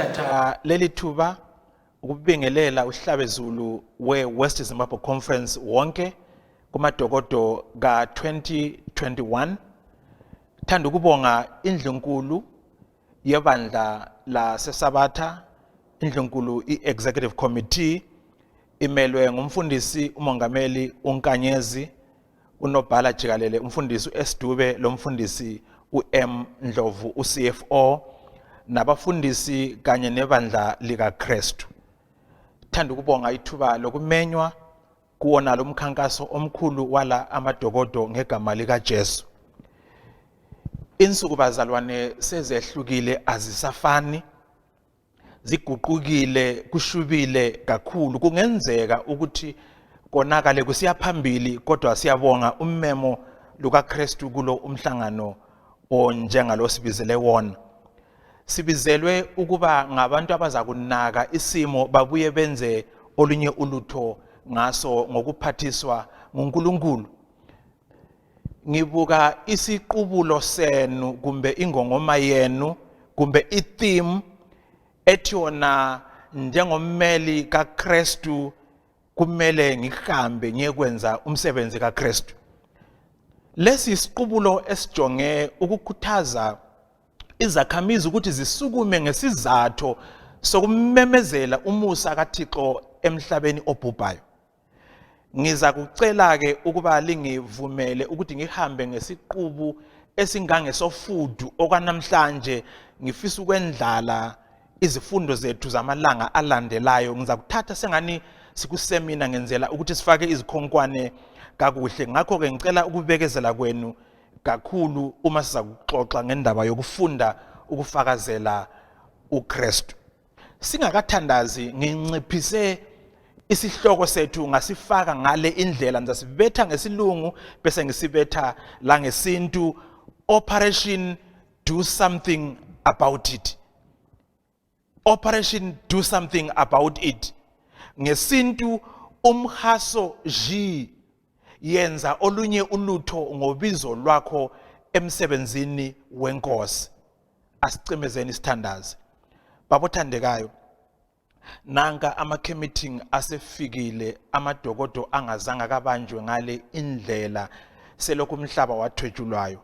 ngithatha leli thuba ukubingelela uhlabezulu we-West Zimbabwe Conference wonke kumadokodo ka-2021. Thanda ukubonga indlunkulu yebandla laseSabatha, indlunkulu i-Executive Committee imelwe ngumfundisi umongameli uNkanyezi, unobhala jikalele umfundisi uSdube, lo mfundisi uM Ndlovu uCFO, nabafundisi kanye nebandla likaKristu. Thanda ukubonga ithuba lokumenywa kuwona lo mkhankaso omkhulu wala amadokodo ngegama likaJesu. Insuku bazalwane sezehlukile, azisafani, ziguqukile, kushubile kakhulu. Kungenzeka ukuthi konakale kusiya phambili, kodwa siyabonga ummemo lukaKristu kulo umhlangano onjengalo sibizele wona. Sibizelwe ukuba ngabantu abazakunaka isimo babuye benze olunye ulutho ngaso ngokuphathiswa nguNkulunkulu. Ngibuka isiqubulo senu kumbe ingongoma yenu kumbe i-theme ethi yona njengommeli kaKristu kumele ngihambe ngiyekwenza umsebenzi kaKristu. Lesi isiqubulo esijonge ukukhuthaza izakhamizi ukuthi zisukume ngesizathu sokumemezela umusa kaThixo emhlabeni obhubhayo. Ngiza kucela ke ukuba lingivumele ukuthi ngihambe ngesiqubu esingangesofudu okwanamhlanje, ngifisa ukwendlala izifundo zethu zamalanga alandelayo. Ngiza kuthatha sengani sikusemina ngenzela ukuthi sifake izikhonkwane kakuhle. Ngakho ke ngicela ukubekezela kwenu kakhulu uma siza kuxoxa ngendaba yokufunda ukufakazela uKristu. Singakathandazi nginciphise isihloko sethu ngasifaka ngale indlela, ngizasibetha ngesilungu bese ngisibetha la ngesintu. Operation do something about it. Operation do something about it. Ngesintu Umhaso Zhii, Yenza Olunye Ulutho Ngobizo Lwakho emsebenzini wenkosi. Asicimezeni isithandazi. Babothandekayo, nanka ama-meeting asefikile, amadokodo angazange kabanjwe ngale indlela selokhu umhlaba wathwetshulwayo.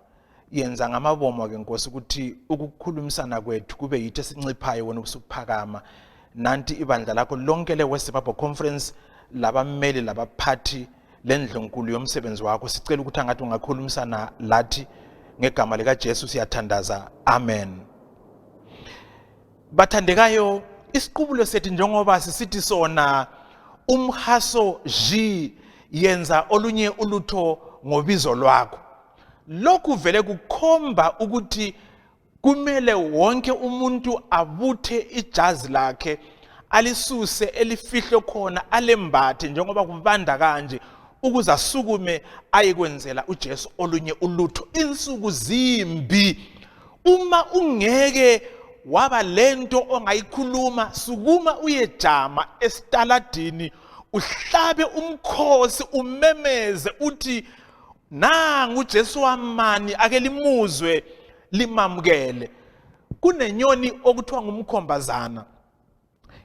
Yenza ngamabomo ke Nkosi ukuthi ukukhulumisana kwethu kube yithi esinciphayo wena ukusuphakama. Nanti ibandla lakho lonke le-West Zimbabwe Conference, labammeli labaphathi lendlunkulu yomsebenzi wakho, sicela ukuthi angathi ungakhulumisana lathi ngegama likaJesu siyathandaza. Amen. Bathandekayo, isiqubulo sethu njengoba sisithi sona Umhaso Zhii, Yenza Olunye Ulutho Ngobizo Lwakho. Lokhu vele kukhomba ukuthi kumele wonke umuntu abuthe ijazi lakhe, alisuse elifihle khona, alembathe njengoba kubanda kanje, ukuze asukume ayekwenzela uJesu olunye ulutho. Insuku zimbi. Uma ungeke waba lento ongayikhuluma, sukuma uyejama esitaladini, uhlabe umkhosi, umemeze uthi nangu uJesu wamani, ake limuzwe limamukele. Kunenyoni okuthiwa ngumkhombazana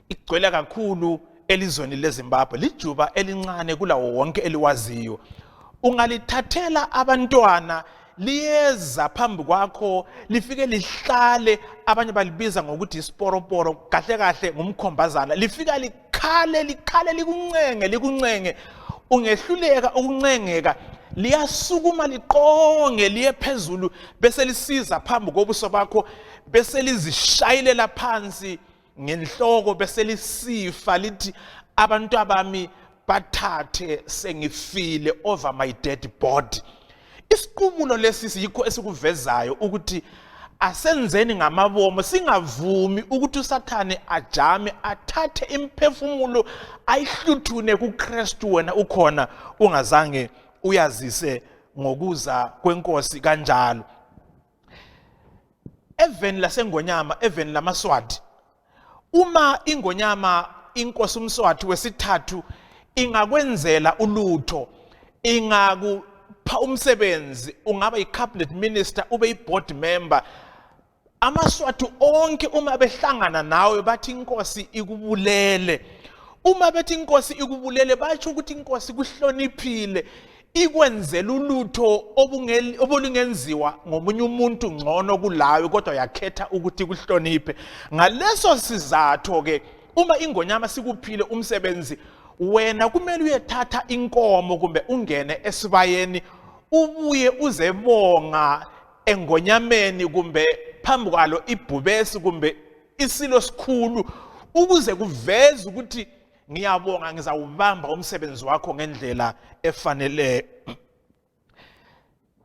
igcwele kakhulu elizweni leZimbabwe, lijuba elincane kulawo wonke eliwaziyo. Ungalithathela abantwana, liyeza phambi kwakho, lifike lihlale, abanye balibiza ngokuthi isiporoporo, kahle kahle ngumkhombazana. Lifika likhale likuncenge, ungehluleka ukuncengeka, liyasukuma liqonge liye phezulu, bese lisiza phambi kobuso bakho, bese lizishayelela phansi ngenhloko, bese lisifa lithi abantu abami bathathe sengifile over my dead body. Isiqubulo lesi yikho esikuvezayo ukuthi asenzeni ngamabomo, singavumi ukuthi uSathane ajame athathe imphefumulo ayihluthune kuKristu wena ukhona ungazange uyazise ngokuza kwenkosi kanjalo. Eveni lasengonyama, eveni lamaswati, uma ingonyama inkosi umswati wesithathu ingakwenzela ulutho, ingakupha umsebenzi, ungaba yi-cabinet minister, ube yi-board member, amaswati onke uma behlangana nawe bathi inkosi ikubulele. Uma bethi inkosi ikubulele batsho ukuthi inkosi kuhloniphile ikwenzela ulutho obulungenziwa ngomunye umuntu ngcono kulawe kodwa yakhetha ukuthi kuhloniphe. Ngaleso sizathu ke uma ingonyama sikuphile umsebenzi wena kumele uyethatha inkomo kumbe ungene esibayeni ubuye uzebonga engonyameni kumbe phambi kwalo ibhubesi kumbe isilo sikhulu ukuze kuveze ukuthi ngiyabonga ngizawubamba umsebenzi wakho ngendlela efanele.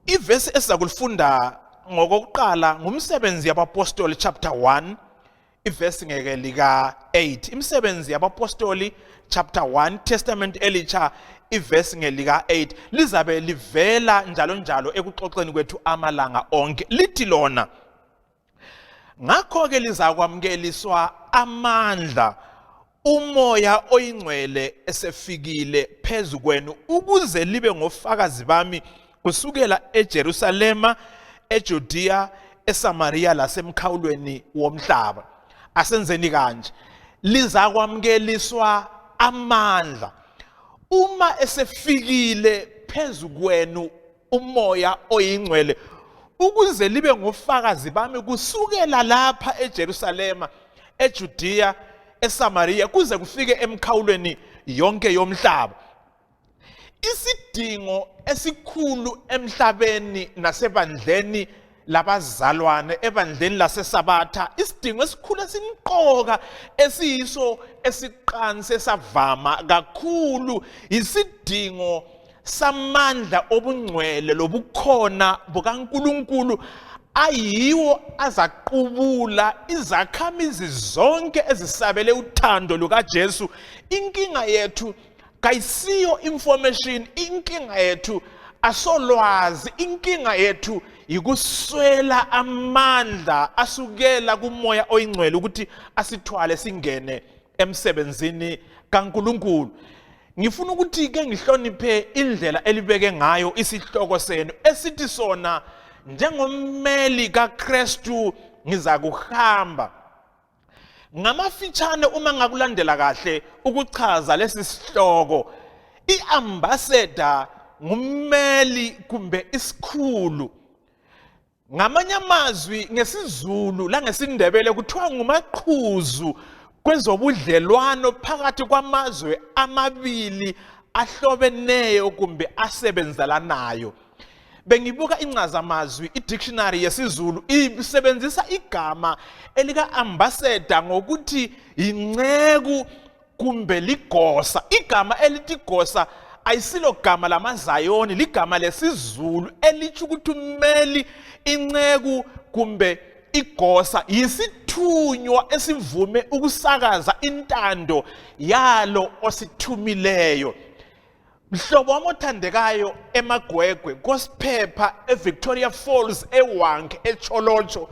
Ivesi esizakulifunda ngokokuqala ngumsebenzi yabapostoli chapter 1 ivesi ngeke lika 8. Imsebenzi yabapostoli chapter 1 Testament elitsha ivesi ngelika 8 lizabe livela njalo njalo ekuxoxeni kwethu amalanga onke. Lithi lona, ngakho ke lizakwamkeliswa amandla umoya oyingcwele esefikile phezu kwenu ukuze libe ngofakazi bami kusukela eJerusalema, eJudiya, eSamariya lasemkhawulweni womhlaba. Asenzeni kanje, lizakwamkeliswa amandla uma esefikile phezu kwenu umoya oyingcwele ukuze libe ngofakazi bami kusukela lapha eJerusalema, eJudiya, eSamariya kuze kufike emkhawulweni yonke yomhlaba. Isidingo esikhulu emhlabeni nasebandleni labazalwane, ebandleni laseSabatha, isidingo esikhulu esimqoka esiyiso esiqansi esavama kakhulu isidingo samandla obungcwele lobukhona bukaNkulunkulu ayiwo azaqubula izakhamizi zonke ezisabele uthando lukaJesu. Inkinga yethu kayisiyo information, inkinga yethu asolwazi, inkinga yethu yikuswela amandla asukela kumoya oyingcwele ukuthi asithwale singene emsebenzini kaNkulunkulu. Ngifuna ukuthi ke ngihloniphe indlela elibeke ngayo isihloko senu esithi sona njengommeli kaKristu ngizakuhamba. Ngamafitshane uma ngakulandela kahle ukuchaza lesi sihloko, iambassador ngummeli kumbe isikhulu. Ngamanye amazwi ngesizulu la ngesindebele kuthiwa ngumaqhuzu kwezobudlelwano phakathi kwamazwe amabili ahlobeneyo kumbe asebenzelanayo. Bengibuka incazamazwi i-dictionary yesizulu isebenzisa igama elika ambassador ngokuthi inceku kumbe ligosa. Igama elithi gosa ayisilo gama lamazayoni, ligama lesizulu elitsho ukuthi ummeli, inceku kumbe igosa yisithunywa esivume ukusakaza intando yalo osithumileyo. Mhlobo wami othandekayo eMagwegwe, Kosiphepha, eVictoria Falls, eWanke, eCholocho,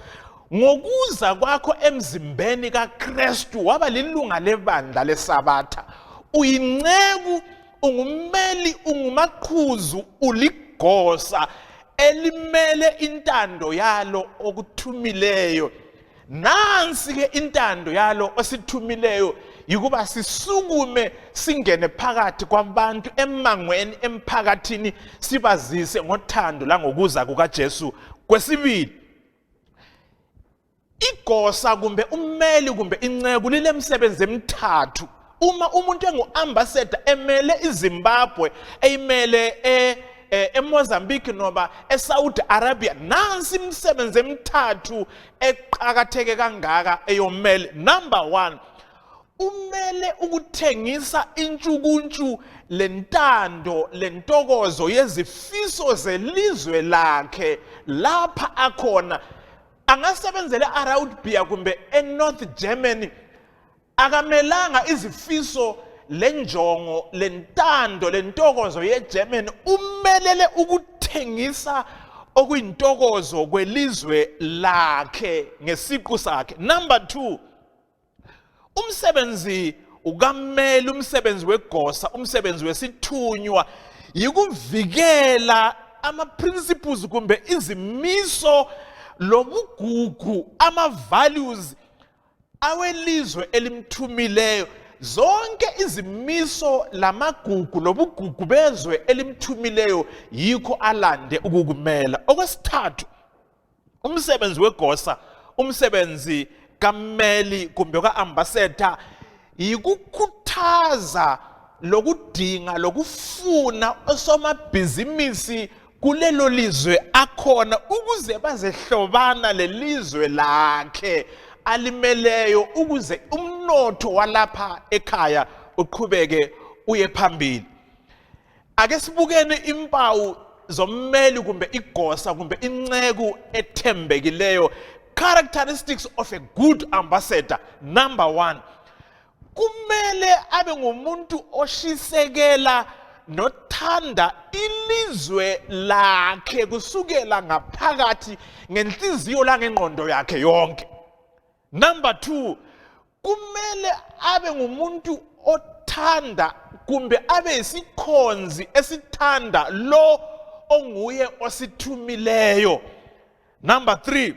ngokuza kwakho emzimbeni kaKristu waba lilunga lebandla leSabatha. Uyinceku, ungummeli, ungumaqhuzu, uligosa elimele intando yalo okuthumileyo. Nansi ke intando yalo osithumileyo yikuba sisukume singene phakathi kwabantu emangweni emphakathini sibazise ngothando langokuza kukaJesu. Kwesibili, igosa kumbe ummeli kumbe inceku lilemsebenzi emithathu. Uma umuntu enguambassador emele iZimbabwe, eyimele eMozambique noma eSaudi Arabia, nansi imisebenzi emithathu eqhakatheke kangaka eyommeli. Number 1, umele ukuthengisa intshukuntshu lentando lentokozo yezifiso zelizwe lakhe lapha akhona. Angasebenzele eArabia kumbe eNorth Germany, akamelanga izifiso lenjongo lentando lentokozo yeGermany, umelele ukuthengisa okuyintokozo kwelizwe lakhe ngesiqu sakhe. Number 2, umsebenzi ukammeli, umsebenzi wegosa, umsebenzi wesithunywa yikuvikela ama-principles kumbe izimiso lobugugu ama-values awelizwe elimthumileyo, zonke izimiso lamagugu lobugugu bezwe elimthumileyo yikho alande ukukumela. Okwesithathu, umsebenzi wegosa, umsebenzi kammeli kumbe ka-ambassador yikukhuthaza lokudinga lokufuna osomabhizinisi kulelo lizwe akhona ukuze bazehlobana lelizwe lakhe alimeleyo, ukuze umnotho walapha ekhaya uqhubeke uye phambili. Ake sibukeni impawu zommeli kumbe igosa kumbe inceku ethembekileyo. Characteristics of a good ambassador. Number 1, kumele abe ngumuntu oshisekela nothanda ilizwe lakhe kusukela ngaphakathi ngenhliziyo langengqondo yakhe yonke. Number 2, kumele abe ngumuntu othanda kumbe abe isikhonzi esithanda lo onguye osithumileyo. Number 3,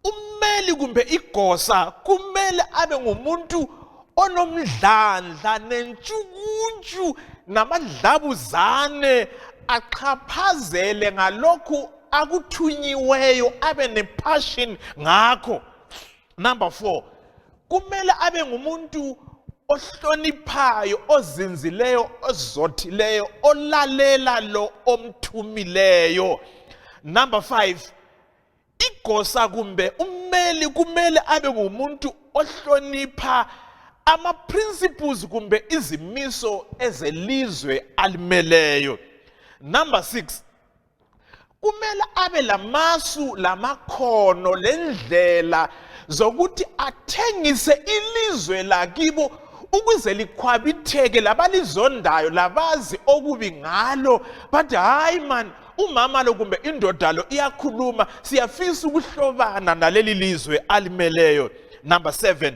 ummeli kumbe igosa kumele abe ngumuntu onomdlandla nentshukuntshu namadlabuzane aqhaphazele ngalokhu akuthunyiweyo, abe nepassion ngakho. Number 4, kumele abe ngumuntu ohloniphayo, ozinzileyo, ozothileyo, olalela lo omthumileyo. Number 5, igosa kumbe ummeli kumele abe ngumuntu ohlonipha ama-principles kumbe izimiso ezelizwe alimeleyo. Number 6, kumele abe lamasu lamakhono lendlela zokuthi athengise ilizwe lakibo ukuze likhwabitheke labalizondayo labazi okubi ngalo, bathi hayi man, umama lo kumbe indoda lo iyakhuluma, siyafisa ukuhlobana naleli lizwe alimeleyo. Number 7,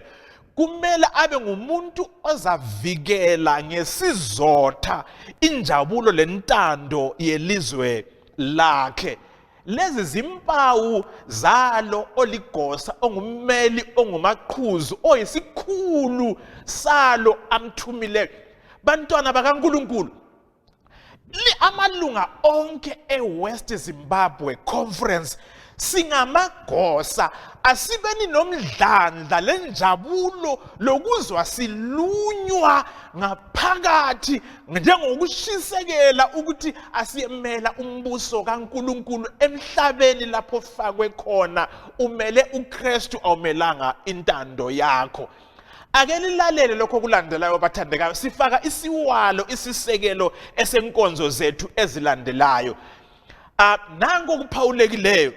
kumele abe ngumuntu ozavikela ngesizotha injabulo lentando yelizwe lakhe. Lezi zimpawu zalo oligosa, ongummeli, ongumaqhuzu, oyisikhulu salo amthumileyo. Bantwana bakaNkulunkulu, amalunga onke eWest Zimbabwe Conference singamagosa, asibeni nomdlandla lenjabulo lokuzwa silunywa ngaphakathi njengokushisekela ukuthi asiyemela umbuso kaNkulunkulu emhlabeni lapho fakwe khona umele uKristu awumelanga intando yakho. Ake lilalele lokho kulandelayo bathandekayo, sifaka isiwalo isisekelo esenkonzo zethu ezilandelayo. Nango kuphawulekileyo,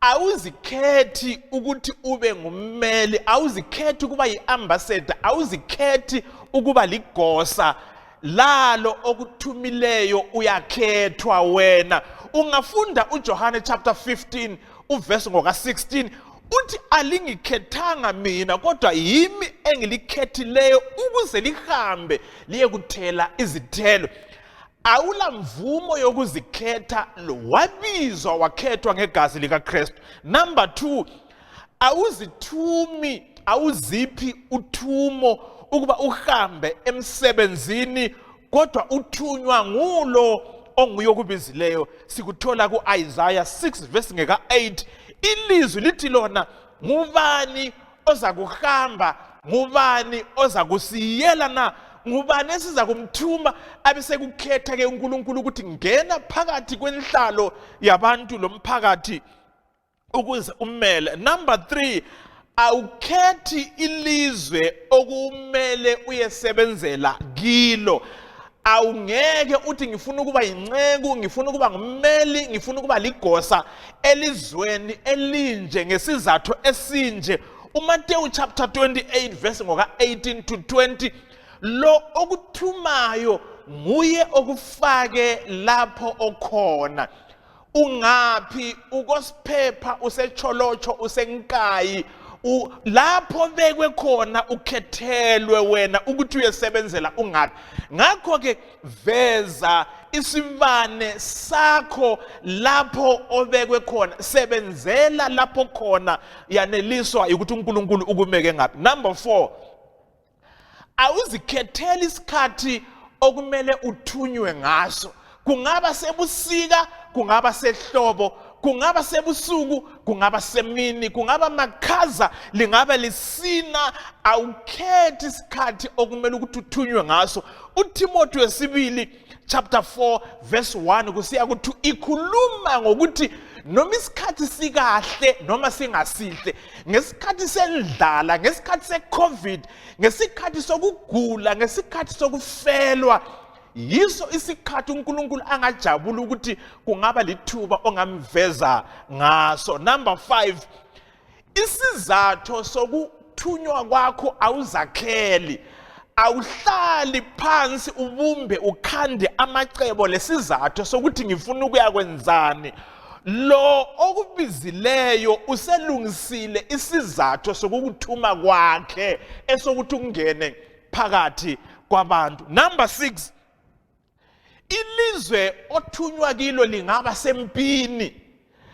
awuzikhethi ukuthi ube ngummeli, awuzikhethi ukuba yi-ambassador, awuzikhethi ukuba ligosa lalo okuthumileyo, uyakhethwa wena. Ungafunda uJohane chapter 15 uverse ngoka-16 uthi alingikhethanga mina kodwa yimi engilikhethileyo ukuze lihambe liye kuthela izithelo. Awula mvumo yokuzikhetha, wabizwa wakhethwa ngegazi likaKristu. Number 2, awuzithumi, awuziphi uthumo ukuba uhambe emsebenzini kodwa uthunywa ngulo onguye okubizileyo. Sikuthola ku-Isaiah 6 verse ngeka-8, ilizwi lithi lona, ngubani oza kuhamba, ngubani oza kusiyela na, ngubani esiza kumthuma abese kukhetha ke uNkulunkulu ukuthi ngena phakathi kwenhlalo yabantu lomphakathi ukuze ummele. Number 3, awukhethi ilizwe okumele uyesebenzela kilo. Awungeke uthi ngifuna ukuba inceku, ngifuna ukuba ngummeli, ngifuna ukuba ligosa elizweni elinje ngesizathu esinje. uMateyu chapter 28 verse ngoka-18 to 20, lo okuthumayo nguye okufake lapho okhona. Ungaphi, ukosiphepha, usecholotsho, usenkayi, lapho bekwe khona ukhethelwe wena ukuthi uyesebenzela ungaphi. Ngakho ke veza isibane sakho lapho obekwe khona, sebenzela lapho khona yaneliswa ukuthi uNkulunkulu ukumeke ngaphi. Number 4, awuzikhetheli isikhathi okumele uthunywe ngaso. Kungaba sebusika, kungaba sehlobo, kungaba sebusuku, kungaba semini, kungaba makhaza, lingaba lisina, awukhethi isikhathi okumele ukuthi uthunywe ngaso. uTimothy wesibili chapter 4 verse 1 kusiya kuthi ikhuluma ngokuthi noma isikhathi sikahle noma singasihle, ngesikhathi sendlala, ngesikhathi seCovid, ngesikhathi sokugula, ngesikhathi sokufelwa, yiso isikhathi uNkulunkulu angajabula ukuthi kungaba lithuba ongamveza ngaso. Number 5, isizathu sokuthunywa kwakho awuzakheli. Awuhlali phansi ubumbe ukhande amacebo lesizathu sokuthi ngifuna ukuya kwenzani. Lo okubizileyo uselungisile isizathu sokukuthuma kwakhe esokuthi ungene phakathi kwabantu. Number 6, ilizwe othunywa kilo lingaba sempini,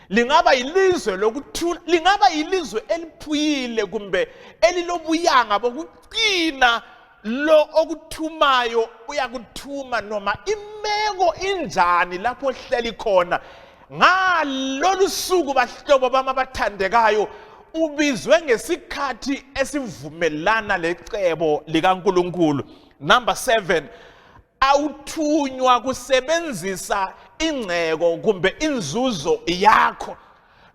lingaba ilizwe lokuthula, lingaba ilizwe eliphuyile kumbe elilobuyanga bokuqina. Lo okuthumayo uyakuthuma noma imeko injani lapho ohleli khona. Ngalolu suku bahlobo bami abathandekayo, ubizwe ngesikhathi esivumelana lecebo likaNkulunkulu. Number 7, awuthunywa kusebenzisa ingceko kumbe inzuzo yakho.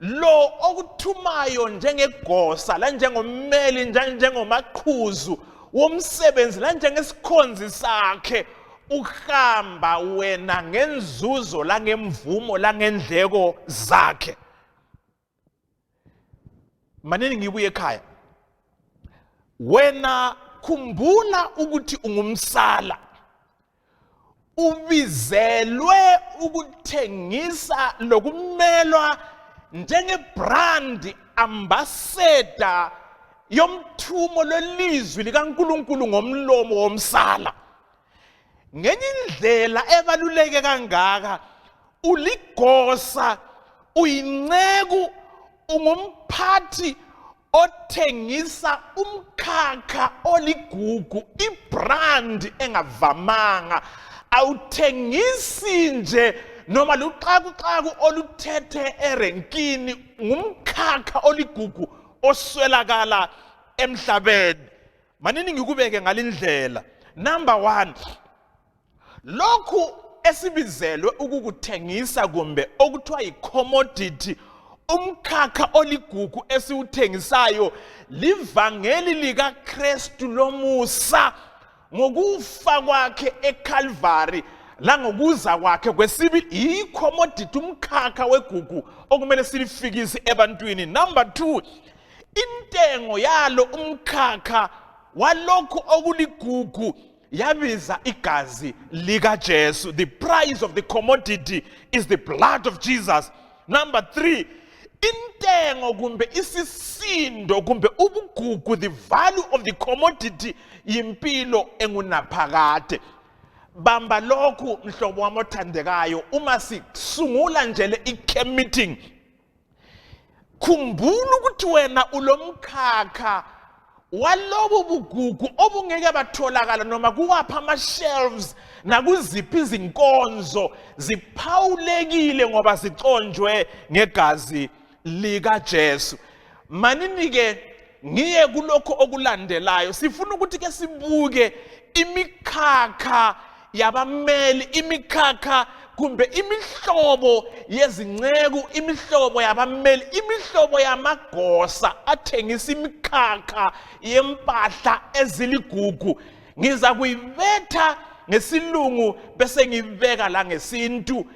Lo okuthumayo njengegosa la, njengommeli, njengomaqhuzu womsebenzi, la njengesikhonzi sakhe, uhamba wena ngenzuzo la, ngemvumo la, ngendleko zakhe. Manini ngibuye ekhaya, wena khumbula ukuthi ungumsala, ubizelwe ukuthengisa lokumelwa njengebrand ambassador yomthumo lelizwi likaNkulunkulu ngomlomo womsala. Ngenye indlela ebaluleke kangaka, uligosa, uyinceku, ungumphathi othengisa umkhakha oligugu, ibrand engavamanga. Awuthengisi nje noma luxakuxaku oluthethe erenkini, ngumkhakha oligugu oswelakala emhlabeni. Manini ngikubeke ngalindlela. Number 1, lokhu esibizelwe ukukuthengisa kumbe okuthiwa yi-commodity, umkhakha oligugu esiwuthengisayo, livangeli likaKristu lomusa ngokufa kwakhe eCalvary la ngokuza kwakhe kwesibili. I-commodity, umkhakha wegugu okumele silifikise ebantwini. Number 2, intengo yalo umkhakha walokhu okuligugu yabiza igazi likaJesu. The price of the commodity is the blood of Jesus. Number 3, intengo kumbe isisindo kumbe ubugugu, the value of the commodity, yimpilo engunaphakade. Bamba lokhu mhlobo wami othandekayo, uma sisungula nje le i-camp meeting, khumbula ukuthi wena ulomkhakha walobo bugugu obungeke batholakala noma kuwapha ama-shelves nakuziphi izinkonzo, ziphawulekile ngoba ziconjwe ngegazi likaJesu. Manini-ke ngiye kulokho okulandelayo, sifuna ukuthi ke sibuke imikhakha yabameli, imikhakha kumbe imihlobo yezinceku, imihlobo yabameli, imihlobo yamagosa athengisa imikhakha yempahla eziligugu. Ngiza kuyibetha ngesilungu bese ngibeka la ngesintu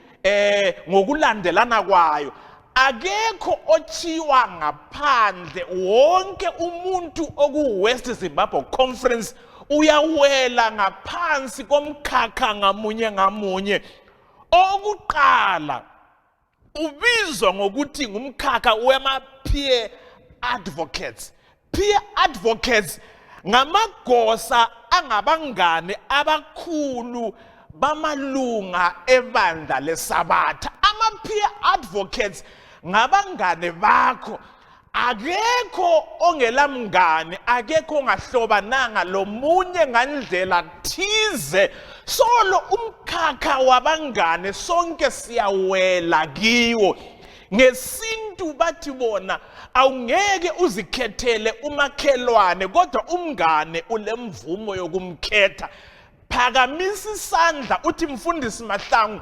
ngokulandelana kwayo. Akekho ochiwa ngaphandle, wonke umuntu oku-West Zimbabwe Conference uyawela ngaphansi komkhakha ngamunye ngamunye. Okuqala ubizwa ngokuthi ngumkhakha wema-peer advocates. Peer advocates ngamagosa angabangane abakhulu bamalunga ebandla leSabatha. Ama-peer advocates ngabangane bakho. Akekho ongelamngane, akekho ongahlobananga lomunye ngandlela thize. Solo umkhakha wabangane sonke siyawela kiwo. Ngesintu bathi bona awungeke uzikhethele umakhelwane kodwa umngane ulemvumo yokumkhetha. Phakamisa isandla uthi mfundisi Mahlangu,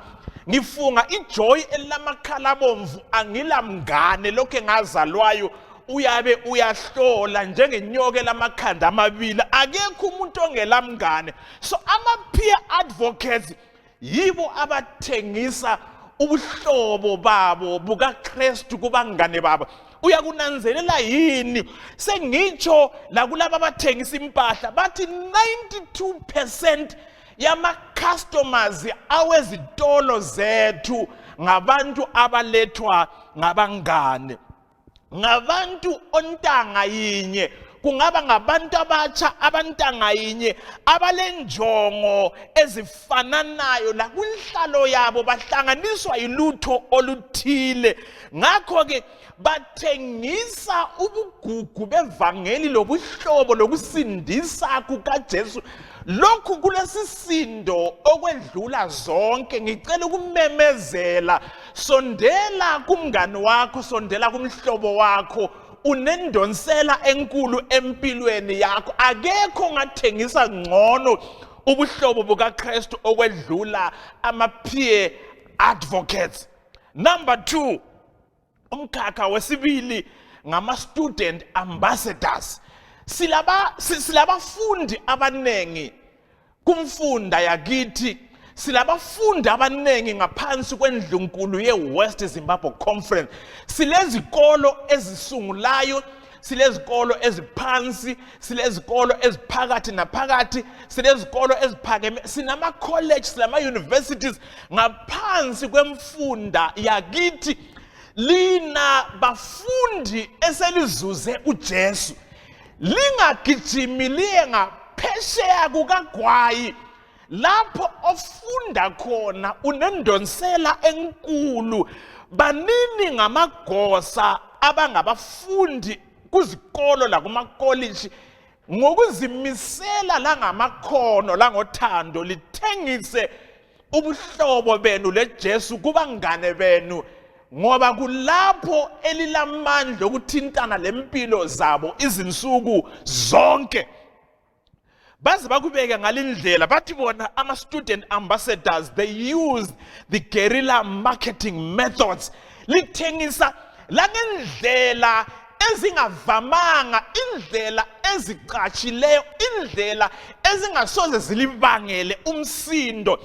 ngifunga ijoy elamakhala bomvu angilamngane lokho engazalwayo uyabe uyahlola njengenyoka lamakhanda amabili. Akekho umuntu ongelamngane. So ama-peer advocates yibo abathengisa ubuhlobo babo bukaKristu kubangane babo. Uyakunanzelela yini sengitsho la kulabo abathengisa impahla bathi 92% yama-customers awezitolo zethu ngabantu abalethwa ngabangane, ngabantu ontanga yinye, kungaba ngabantu abatsha abantanga yinye abalenjongo ezifananayo la kunhlalo yabo bahlanganiswa ilutho oluthile. Ngakho ke bathengisa ubugugu bevangeli lobuhlobo lokusindisa kukaJesu. Lokhu kulesisindo okwedlula zonke. Ngicela ukumemezela, sondela kumngane wakho, sondela kumhlobo wakho, unendonsela enkulu empilweni yakho. Akekho ngathengisa ngcono ubuhlobo bukaKristu okwedlula ama-peer advocates. Number 2, umkhakha wesibili ngama-student ambassadors. Silabafundi abanengi kumfunda yakithi, silabafundi abanengi ngaphansi kwendlunkulu ye-West Zimbabwe Conference. Silezikolo ezisungulayo, silezikolo eziphansi, silezikolo eziphakathi naphakathi, silezikolo eziphakeme, sinama-college, silama-universities ngaphansi kwemfunda yakithi. Lina bafundi eselizuze uJesu, lingagijimile ngaphesheya kukagwayi. Lapho ofunda khona unendonsela enkulu. Banini ngamagosa abangabafundi kuzikolo la kuma-college ngokuzimisela la ngamakhono la ngothando lithengise ubuhlobo benu leJesu kubangane benu, ngoba kulapho elilamandla okuthintana lempilo zabo izinsuku zonke. Baze bakubeke ngalindlela bathi bona ama-student ambassadors, they use the guerrilla marketing methods. Lithengisa langendlela ezingavamanga, indlela eziqatshileyo, indlela ezingasoze zilibangele umsindo.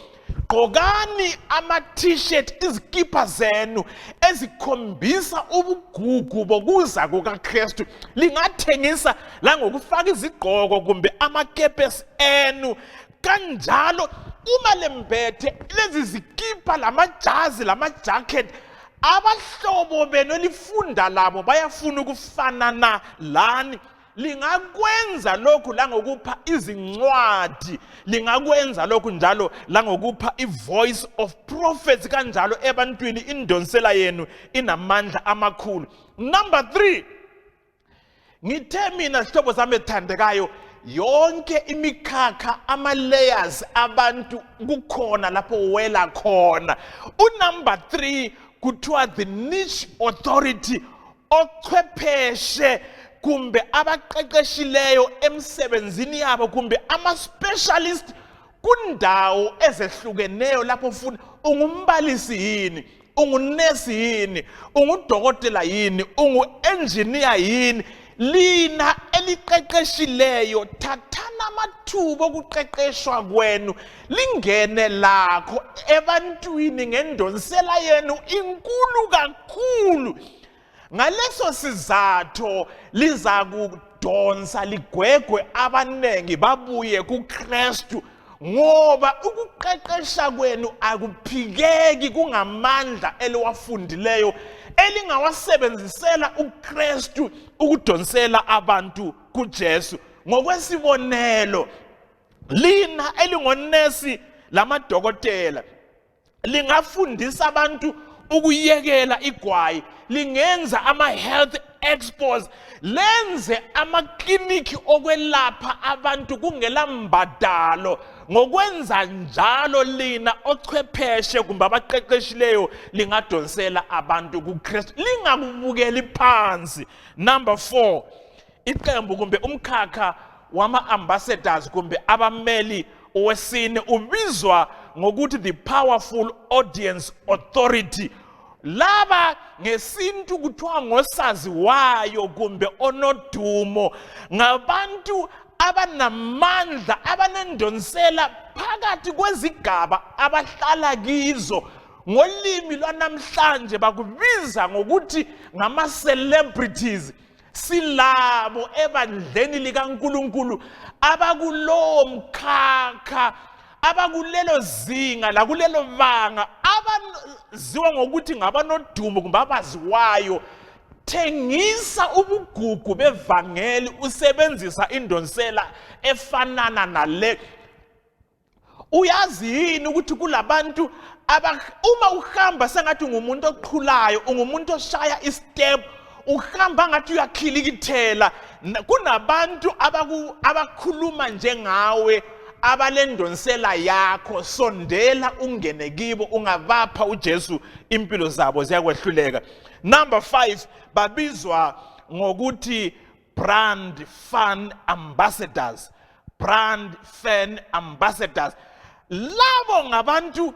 Gqokani ama-t-shirt, izikipa zenu ezikhombisa ubugugu bokuza kukaKristu. Lingathengisa la ngokufaka izigqoko kumbe amakepesi enu. Kanjalo uma lembethe lezi zikipa, lamajazi, lamajacket, abahlobo benu elifunda labo bayafuna ukufanana lani. Lingakwenza lokhu la ngokupha izincwadi, lingakwenza lokhu njalo la ngokupha i-voice of prophets, kanjalo ebantwini indonsela yenu inamandla amakhulu. Number 3, ngithe mina sihlobo sami ethandekayo, yonke imikhakha, ama-layers abantu kukhona lapho wela khona. Number 3 kuthiwa the niche authority, ochwepheshe kumbe abaqeqeshileyo emsebenzini yabo kumbe ama-specialist kundawo ezehlukeneyo lapho ufuna ungumbalisi yini, ungunesi yini, ungudokotela yini, ungu-engineer yini. Lina eliqeqeshileyo thathana amathuba okuqeqeshwa kwenu lingene lakho ebantwini ngendonsela yenu inkulu kakhulu. Ngaleso sizatho liza kudonsa ligwegwe abanengi babuye kuKristu, ngoba ukuqeqesha kwenu akuphikeki, kungamandla eliwafundileyo elingawasebenzisela uKristu ukudonsela abantu kuJesu. Ngokwesibonelo, lina elingonesi lamadokotela lingafundisa abantu ukuyekela igwayi, lingenza ama-health expos, lenze amakliniki okwelapha abantu kungela mbadalo. Ngokwenza njalo lina ochwepheshe kumbe abaqeqeshileyo lingadonsela abantu kuKristu, lingakubukeli phansi. Number 4, iqembu kumbe umkhakha wama-ambassadors kumbe abameli owesine ubizwa ngokuthi the powerful audience authority. Laba ngesintu kuthiwa ngosaziwayo kumbe onodumo, ngabantu abanamandla abanendonsela phakathi kwezigaba abahlala kizo. Ngolimi lwanamhlanje bakubiza ngokuthi ngama-celebrities. Silabo ebandleni likaNkulunkulu abakulowo mkhakha, abakulelo zinga lakulelo banga, abaziwa ngokuthi ngabanodumo kumbe abaziwayo. Thengisa ubugugu bevangeli usebenzisa indonsela efanana nale. Uyazi yini ukuthi kulabantu uma uhamba sengathi ngumuntu oqhulayo, ungumuntu oshaya istep, uhamba ngathi uyakhilikithela, kunabantu abakhuluma njengawe abalendonsela yakho. Sondela ungene kibo, ungabapha uJesu, impilo zabo ziyakwehluleka. Number 5, babizwa ngokuthi brand fan ambassadors. Brand fan ambassadors. Labo ngabantu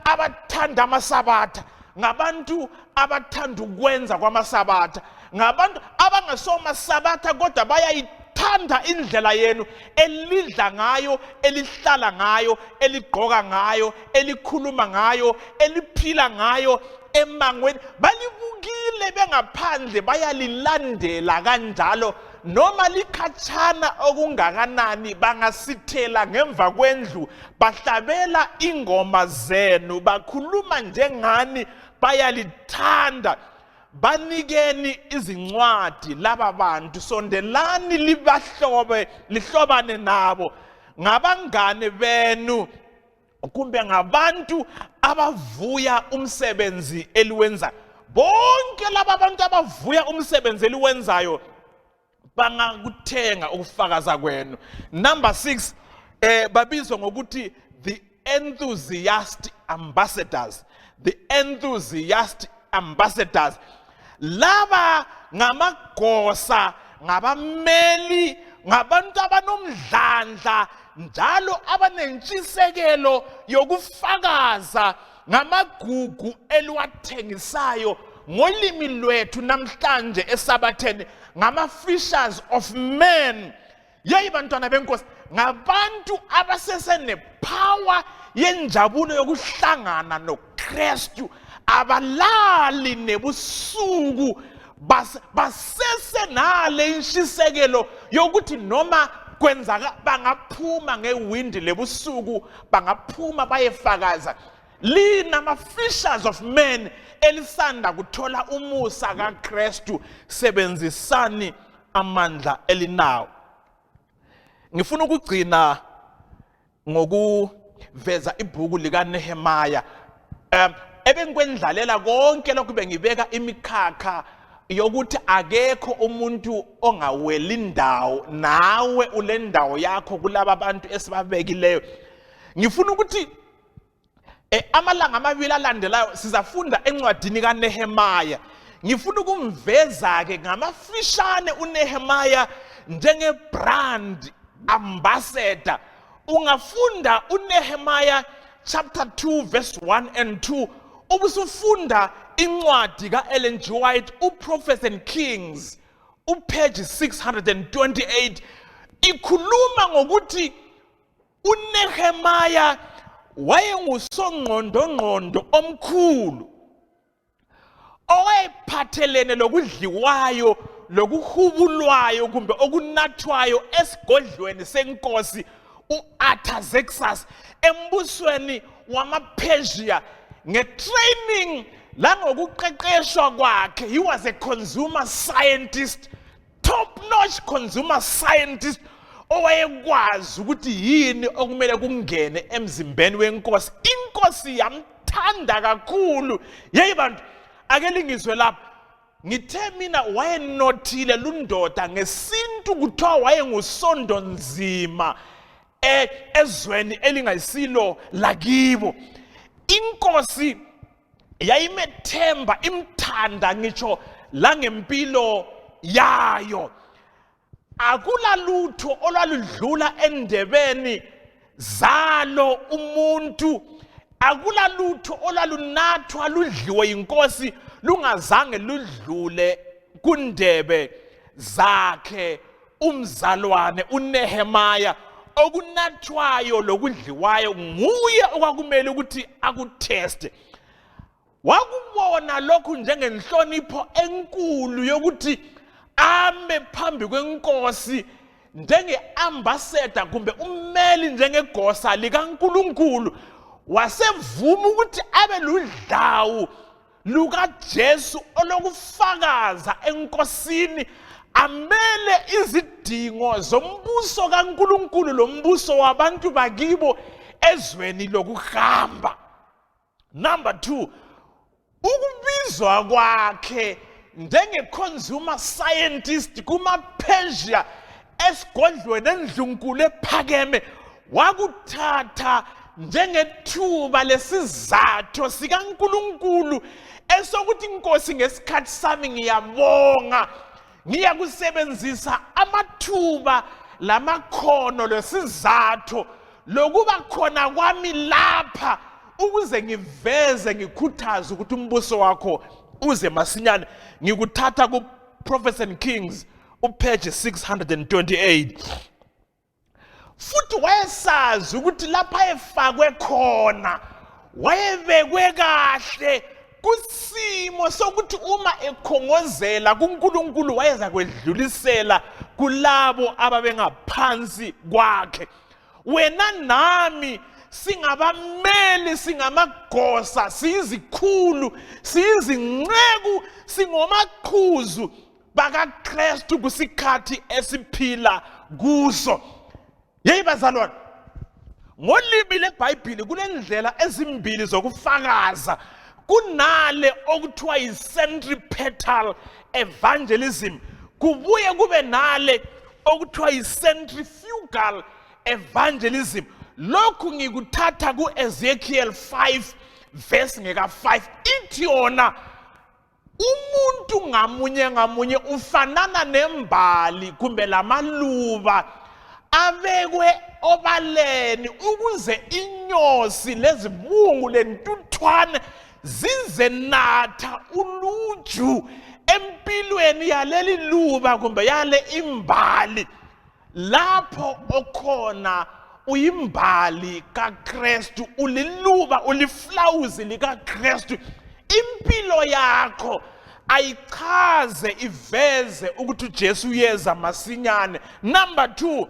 abathanda amasabatha, ngabantu abathanda ukwenza kwamasabatha, ngabantu abangasomasabatha kodwa bayayithanda indlela yenu elidla ngayo, elihlala ngayo, eligqoka ngayo, elikhuluma ngayo, eliphila ngayo emangweni. Balibukile bengaphandle, bayalilandela kanjalo. Noma likhatshana okungakanani bangasithela ngemva kwendlu, bahlabela ingoma zenu, bakhuluma njengani, bayalithanda. Banikeni izincwadi laba bantu, sondelani lihlobane nabo, ngabangane benu kumbe ngabantu abavuya umsebenzi eliwenza. Bonke laba bantu abavuya umsebenzi eliwenzayo bangakuthenga ukufakaza kwenu. Number 6, babizwa ngokuthi the enthusiast ambassadors. The enthusiast ambassadors. Laba ngamagosa, ngabameli, ngabantu abanomdlandla njalo abanentshisekelo yokufakaza ngamagugu eliwathengisayo. Ngolimi lwethu namhlanje esabatheni ngama-fishers of men. Yeyi bantwana benkosi, ngabantu abasesene power yenjabulo yokuhlangana noKristu, abalali nebusuku, basesenale inshisekelo yokuthi noma kwenzaka bangaphuma ngewindi lebusuku, bangaphuma bayefakaza. Lina ma-fishers of men elisanda kuthola umusa kaKristu, sebenzisani amandla elinawo. Ngifuna ukugcina ngokuveza ibhuku likaNehemaya. Ebengikwendlalela konke lokhu bengibeka imikhakha yokuthi akekho umuntu ongaweli indawo, nawe ule ndawo yakho kulaba bantu esibabekileyo. Ngifuna ukuthi amalanga amabili alandelayo sizafunda encwadini kaNehemaya. Ngifuna ukumveza ke ngamafishane uNehemaya njenge-brand ambassador. Ungafunda uNehemaya chapter 2 verse 1 and 2. Ubusufunda incwadi ka-Ellen G. White, uProphets and Kings, page 628. Ikhuluma ngokuthi uNehemaya wayengusongqondongqondo omkhulu owayephathelene lokudliwayo lokuhubulwayo kumbe okunathwayo esigodlweni senkosi u-Artaxerxes embusweni wamaPersia. Ngetraining langokuqeqeshwa kwakhe, he was a consumer scientist, top-notch consumer scientist, owayekwazi ukuthi yini okumele kungene emzimbeni wenkosi. Inkosi yamthanda kakhulu. Yeyi bantu, ake lingizwe lapha. Ngithe mina wayenothile lundoda ngesintu kuthiwa wayengusondo nzima ezweni elingayisilo lakibo. Inkosi yayimethemba, imthanda ngitsho langempilo yayo. Akula lutho olwaludlula endebeni zalo umuntu, akula lutho olwalunathwa ludliwe inkosi lungazange ludlule kundebe zakhe umzalwane uNehemaya. Okunathwayo lokudliwayo nguye okwakumele ukuthi akutheste. Wakubona lokhu njengenhlonipho enkulu yokuthi ame phambi kwenkosi njenge-ambassador kumbe ummeli njengegosa likaNkulunkulu. Wasevuma ukuthi abe ludlawu lukaJesu olokufakaza enkosini, amele izidingo zombuso kaNkulunkulu lombuso wabantu bakibo ezweni lokuhamba. Number 2, ukubizwa kwakhe njenge-consumer scientist kuma-Persia esigodlweni endlunkulu ephakeme, wakuthatha njengethuba lesizathu sikaNkulunkulu esokuthi inkosi, ngesikhathi sami ngiyabonga, ngiyakusebenzisa amathuba lamakhono lesizathu lokuba khona kwami lapha ukuze ngiveze, ngikhuthaze ukuthi umbuso wakho uze masinyane. Ngikuthatha ku-Prophets and Kings upage 628. Futhi wayesazi ukuthi lapha efakwe khona wayebekwe kahle kusimo sokuthi uma ekhongozela kuNkulunkulu wayeza kwedlulisela kulabo ababengaphansi kwakhe. Wena nami singabameli, singamagosa, siyizikhulu, siyizinceku, singomaqhuzu bakaKristu kusikhathi esiphila kuso. Yeyi bazalwane, ngolimi leBhayibhili kulendlela ezimbili zokufakaza. Kunale okuthiwa yi-centripetal evangelism, kubuye kube nale okuthiwa yi-centrifugal evangelism. Lokhu ngikuthatha ku-Ezekiel 5 verse ngeka 5. Ithi yona umuntu ngamunye ngamunye ufanana nembali kumbe lamaluba abekwe obaleni ukuze inyosi lezibungu lentuthwane zize natha uluju empilweni yaleli luba kumbe yale imbali. Lapho okhona uyimbali kaKristu, uliluba, uliflawuzi likaKristu, impilo yakho ayichaze iveze ukuthi uJesu uyeza masinyane. Number 2,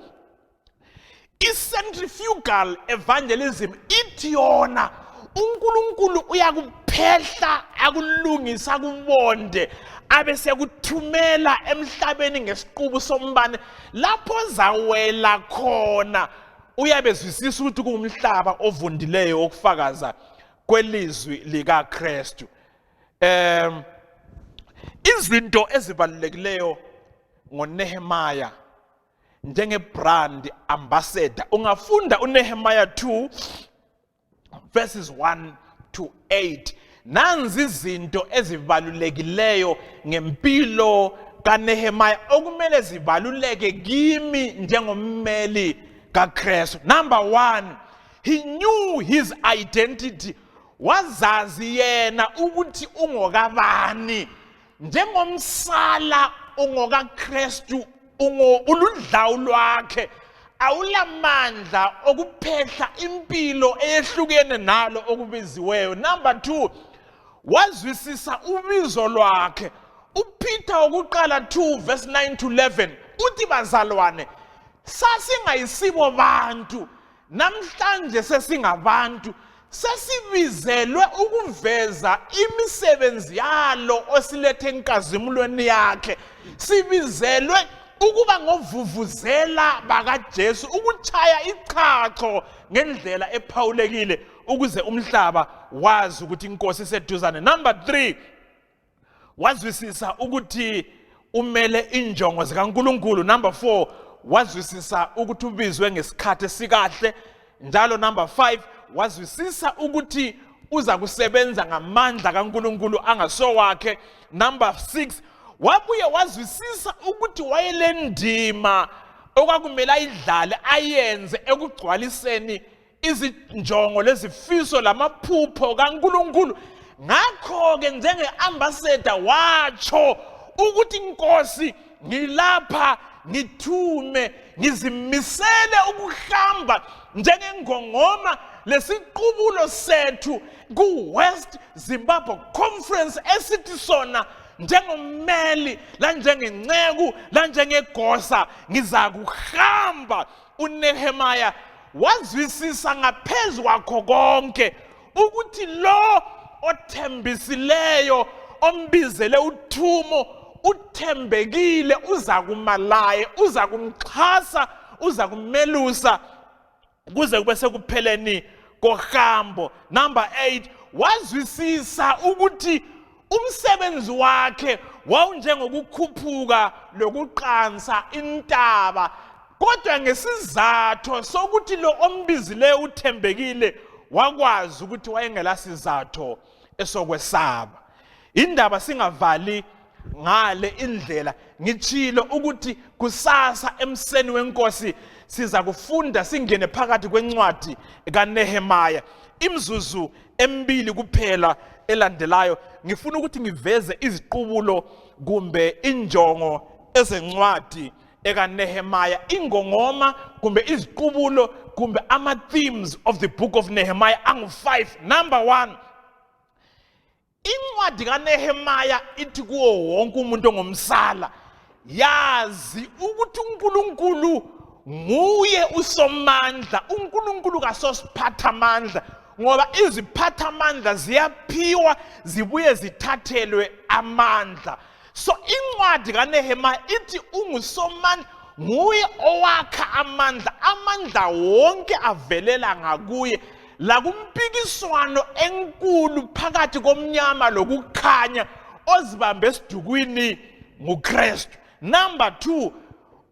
i-centrifugal evangelism ithi yona uNkulunkulu uyakuphehla, akulungisa, akubonde, abese kuthumela emhlabeni ngesiqubu sombane. Lapho zawela khona uyabezwisisa ukuthi kuumhlaba ovundileyo wokufakaza kwelizwi likaKristu. Izinto ezibalulekileyo ngoNehemaya njenge-brand ambassador, ungafunda uNehemaya 2 verses 1 to 8. Nanzi izinto ezibalulekileyo ngempilo kaNehemaya okumele zibaluleke kimi njengommeli kaKristu. Number 1, he knew his identity. Wazazi yena ukuthi ungokabani. Njengomsala ungokaKristu, uludlawu lwakhe awulamandla okuphehla impilo eyehlukene nalo okubiziweyo. Number 2, wazwisisa ubizo lwakhe. uPeter wokuqala 2 verse 9 to 11 uthi bazalwane, sasingayisibo bantu, namhlanje sesingabantu, sesibizelwe ukuveza imisebenzi yalo osilethe enkazimulweni yakhe, sibizelwe ukuba ngovuvuzela bakaJesu ukuchaya ichacho ngendlela ephawulekile ukuze umhlaba wazi ukuthi inkosi iseduzane. Number 3, wazwisisa ukuthi umele injongo zikaNkulunkulu. Number 4, wazwisisa ukuthi ubizwe ngesikhathi esikahle. Njalo number 5, wazwisisa ukuthi uza kusebenza ngamandla kaNkulunkulu angasowakhe. Number 6, wabuye wazwisisa ukuthi wayelendima okwakumele ayidlale ayenze ekugcwaliseni izinjongo lezifiso lamaphupho kaNkulunkulu. Ngakho-ke njenge-ambassador watsho ukuthi inkosi ngilapha ngithume ngizimisele ukuhamba njengengongoma lesiqubulo sethu ku-West Zimbabwe Conference esithi sona njengommeli la njengenceku la njengegosa ngiza kuhamba. uNehemiah wazwisisa ngaphezu kwakho konke ukuthi lo othembisileyo ombizele uthumo uthembekile, uza kumalaye, uza kumxhasa, uza kumelusa kuze kube sekupheleni kohambo. Number 8, wazwisisa ukuthi umsebenzi wakhe wawunjengokukhuphuka lokuqansa intaba, kodwa ngesizathu sokuthi lo ombizileyo uthembekile wakwazi ukuthi wayengela sizathu esokwesaba. Indaba singavali ngale indlela ngitshilo ukuthi kusasa emseni wenkosi siza kufunda singene phakathi kwencwadi kaNehemiah. Imzuzu emibili kuphela elandelayo ngifuna ukuthi ngiveze iziqubulo kumbe injongo ezencwadi ekaNehemiah, ingongoma kumbe iziqubulo kumbe ama-themes of the book of Nehemiah angu-5. Number 1, incwadi kaNehemiah ithi kuwo wonke umuntu ongumsala, yazi ukuthi uNkulunkulu nguye usomandla, uNkulunkulu kasosiphathamandla, ngoba iziphathamandla ziyaphiwa zibuye zithathelwe amandla. So incwadi kaNehemiah ithi ungusomandla, nguye owakha amandla, amandla wonke avelela ngakuye, la kumpikiswano enkulu phakathi komnyama lokukhanya ozibambe esidukwini nguKristu. Number 2,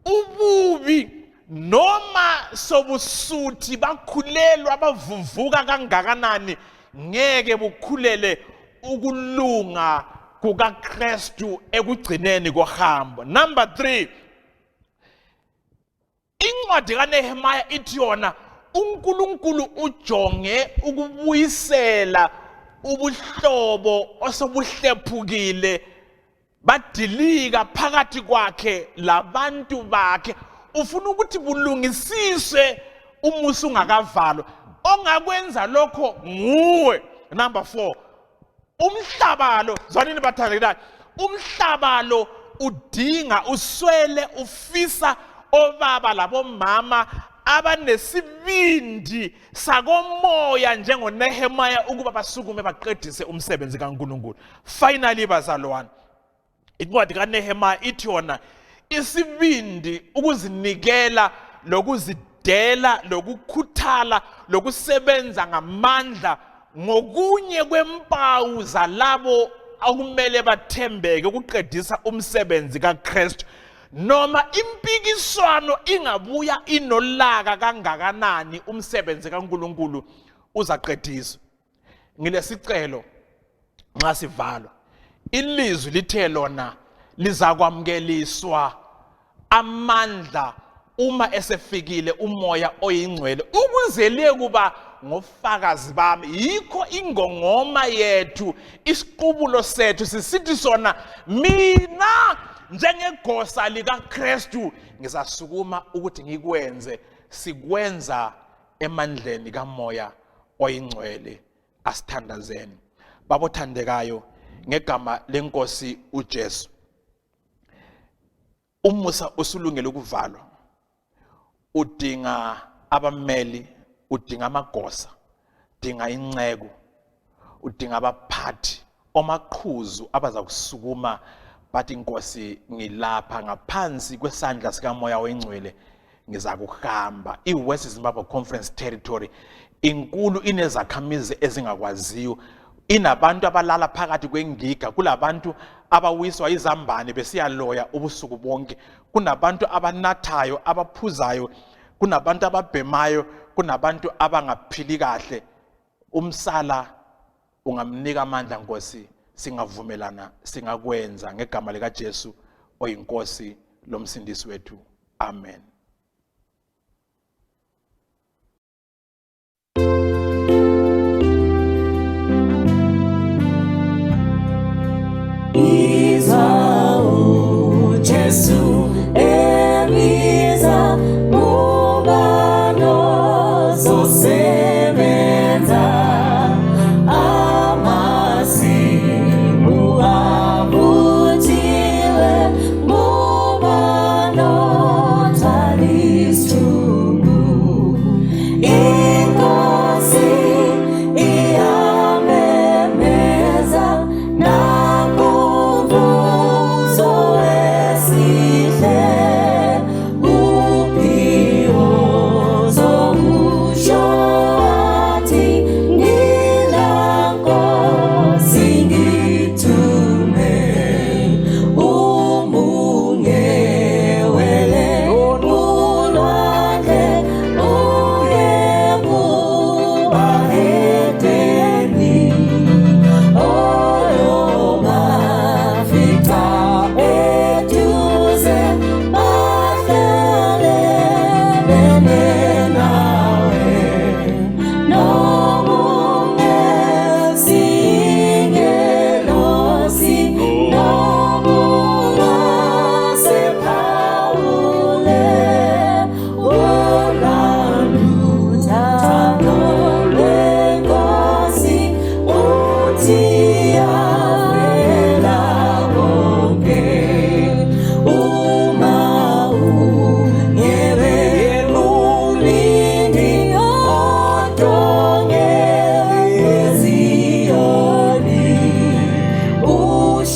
ububi noma sobusuthi bakhulelwa bavuvuka kangakanani ngeke bukhulele ukulunga kukaKristu ekugcineni kohambo. Number 3, incwadi kaNehemiah ithi yona uNkulunkulu ujonge ukubuyisela ubuhlobo osobuhlephukile badilika phakathi kwakhe labantu bakhe. Ufuna ukuthi bulungisiswe umusa ungakavalwa, ongakwenza lokho nguwe. Number 4, umhlaba lo, zwanini bathandekayo, umhlaba lo udinga, uswele, ufisa obaba labomama abanesibindi sakomoya njengoNehemiah ukuba basukume baqedise umsebenzi kaNkulunkulu. Finally bazalwane, incwadi kaNehemiah ithi yona isibindi, ukuzinikela, lokuzidela, lokukhuthala, lokusebenza ngamandla ngokunye kwempawu zalabo okumele bathembeke ukuqedisa umsebenzi kaKristu. Noma impikiswano ingabuya inolaka kangakanani, umsebenzi kaNkulunkulu uzaqediswa. Ngilesicelo nxa sivalwa, ilizwi lithe lona lizakwamkeliswa amandla uma esefikile umoya oyingcwele ukuze lekuba ngofakazi bami. Yikho ingongoma yethu, isiqubulo sethu sisithi sona, mina njengegosa likaKristu ngizasukuma ukuthi ngikwenze, sikwenza emandleni kamoya oyingcwele. Asithandazeni babothandekayo ngegama lenkosi uJesu. Umusa usulungele ukuvalwa, udinga abameli, udinga amagosa, udinga inceku, udinga abaphathi, omaqhuzu abaza kusukuma bathi Nkosi ngilapha ngaphansi kwesandla sikamoya wengcwele ngiza kuhamba. I-West Zimbabwe Conference Territory inkulu, inezakhamizi ezingakwaziyo, inabantu abalala phakathi kwengiga, kulabantu abawiswa izambane besiyaloya ubusuku bonke, kunabantu abanathayo, abaphuzayo, kunabantu ababhemayo, kunabantu abangaphili kahle. Umsala ungamnika amandla Nkosi, singavumelana singakwenza ngegama lika Jesu oyinkosi lomsindisi wethu. Amen. Jesu ebiza mubano zosebenza amasimu avuthiwe mubano talistungu inkosi iyamemeza nakumvuzo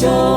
show.